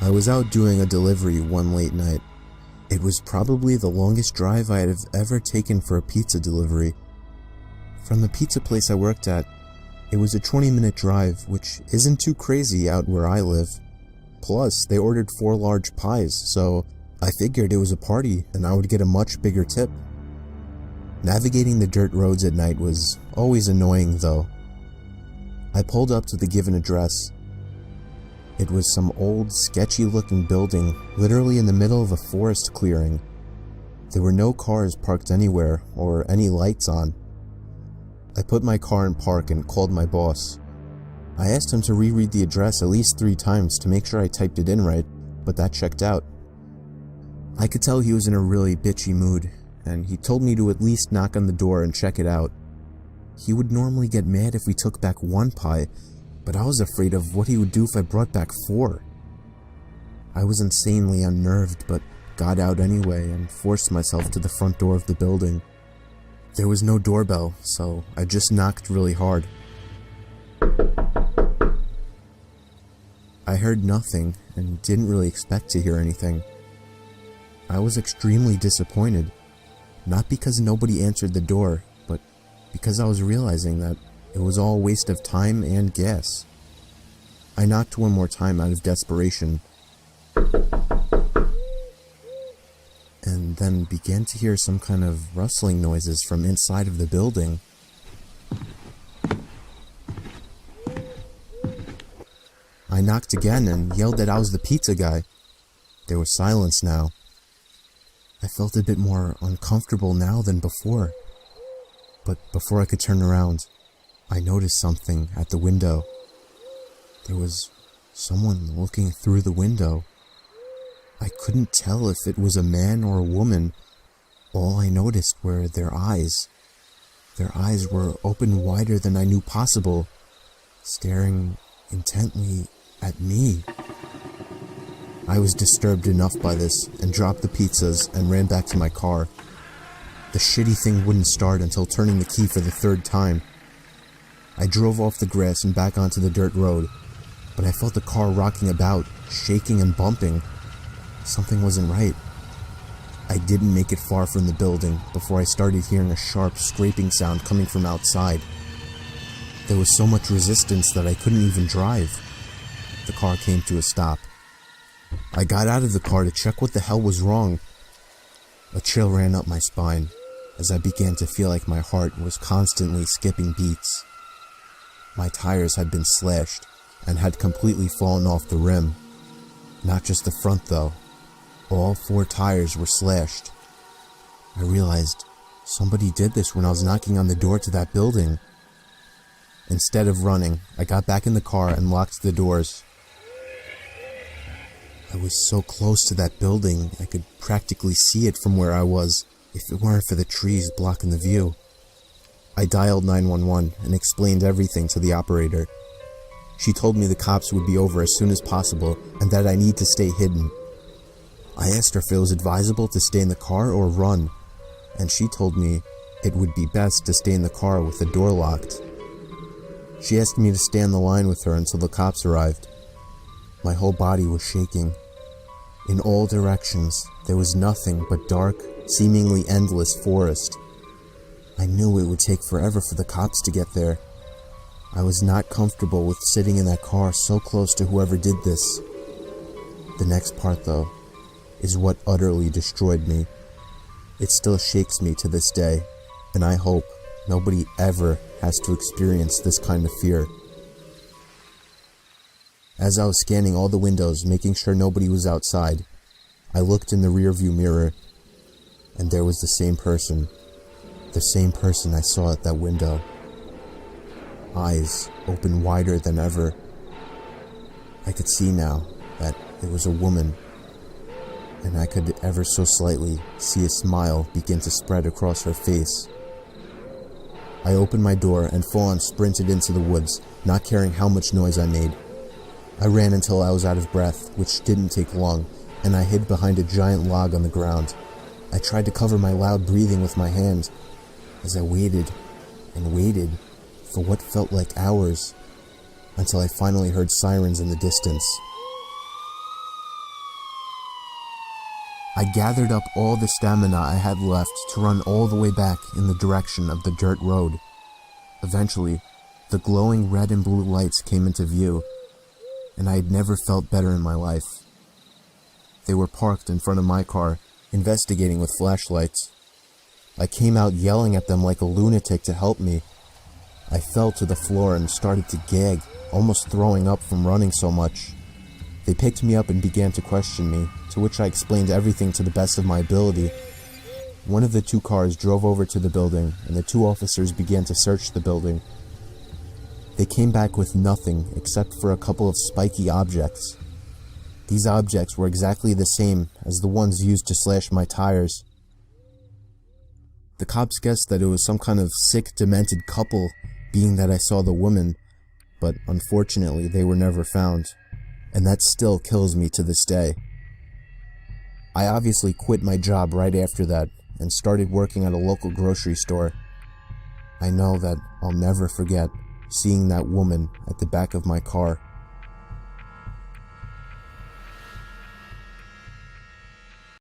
I was out doing a delivery one late night. It was probably the longest drive I had ever taken for a pizza delivery. From the pizza place I worked at, it was a 20-minute drive, which isn't too crazy out where I live. Plus, they ordered 4 large pies, so I figured it was a party and I would get a much bigger tip. Navigating the dirt roads at night was always annoying though. I pulled up to the given address. It was some old, sketchy-looking building literally in the middle of a forest clearing. There were no cars parked anywhere or any lights on. I put my car in park and called my boss. I asked him to reread the address at least 3 times to make sure I typed it in right, but that checked out. I could tell he was in a really bitchy mood, and he told me to at least knock on the door and check it out. He would normally get mad if we took back 1 pie, but I was afraid of what he would do if I brought back 4. I was insanely unnerved, but got out anyway and forced myself to the front door of the building. There was no doorbell, so I just knocked really hard. I heard nothing and didn't really expect to hear anything. I was extremely disappointed, not because nobody answered the door, but because I was realizing that it was all a waste of time and gas. I knocked one more time out of desperation, and then began to hear some kind of rustling noises from inside of the building. I knocked again and yelled that I was the pizza guy. There was silence now. I felt a bit more uncomfortable now than before. But before I could turn around, I noticed something at the window. There was someone looking through the window. I couldn't tell if it was a man or a woman. All I noticed were their eyes. Their eyes were open wider than I knew possible, staring intently at me. I was disturbed enough by this and dropped the pizzas and ran back to my car. The shitty thing wouldn't start until turning the key for the 3rd time. I drove off the grass and back onto the dirt road, but I felt the car rocking about, shaking and bumping. Something wasn't right. I didn't make it far from the building before I started hearing a sharp scraping sound coming from outside. There was so much resistance that I couldn't even drive. The car came to a stop. I got out of the car to check what the hell was wrong. A chill ran up my spine as I began to feel like my heart was constantly skipping beats. My tires had been slashed and had completely fallen off the rim. Not just the front though. All 4 tires were slashed. I realized somebody did this when I was knocking on the door to that building. Instead of running, I got back in the car and locked the doors. I was so close to that building, I could practically see it from where I was, if it weren't for the trees blocking the view. I dialed 911 and explained everything to the operator. She told me the cops would be over as soon as possible and that I need to stay hidden. I asked her if it was advisable to stay in the car or run, and she told me it would be best to stay in the car with the door locked. She asked me to stay on the line with her until the cops arrived. My whole body was shaking. In all directions, there was nothing but dark, seemingly endless forest. I knew it would take forever for the cops to get there. I was not comfortable with sitting in that car so close to whoever did this. The next part, though, is what utterly destroyed me. It still shakes me to this day, and I hope nobody ever has to experience this kind of fear. As I was scanning all the windows, making sure nobody was outside, I looked in the rearview mirror, and there was the same person I saw at that window. Eyes open wider than ever. I could see now that it was a woman, and I could ever so slightly see a smile begin to spread across her face. I opened my door and full-on sprinted into the woods, not caring how much noise I made. I ran until I was out of breath, which didn't take long, and I hid behind a giant log on the ground. I tried to cover my loud breathing with my hand, as I waited and waited for what felt like hours, until I finally heard sirens in the distance. I gathered up all the stamina I had left to run all the way back in the direction of the dirt road. Eventually, the glowing red and blue lights came into view, and I had never felt better in my life. They were parked in front of my car, investigating with flashlights. I came out yelling at them like a lunatic to help me. I fell to the floor and started to gag, almost throwing up from running so much. They picked me up and began to question me, to which I explained everything to the best of my ability. One of the two cars drove over to the building, and the two officers began to search the building. They came back with nothing except for a couple of spiky objects. These objects were exactly the same as the ones used to slash my tires. The cops guessed that it was some kind of sick, demented couple, being that I saw the woman, but unfortunately they were never found, and that still kills me to this day. I obviously quit my job right after that and started working at a local grocery store. I know that I'll never forget seeing that woman at the back of my car.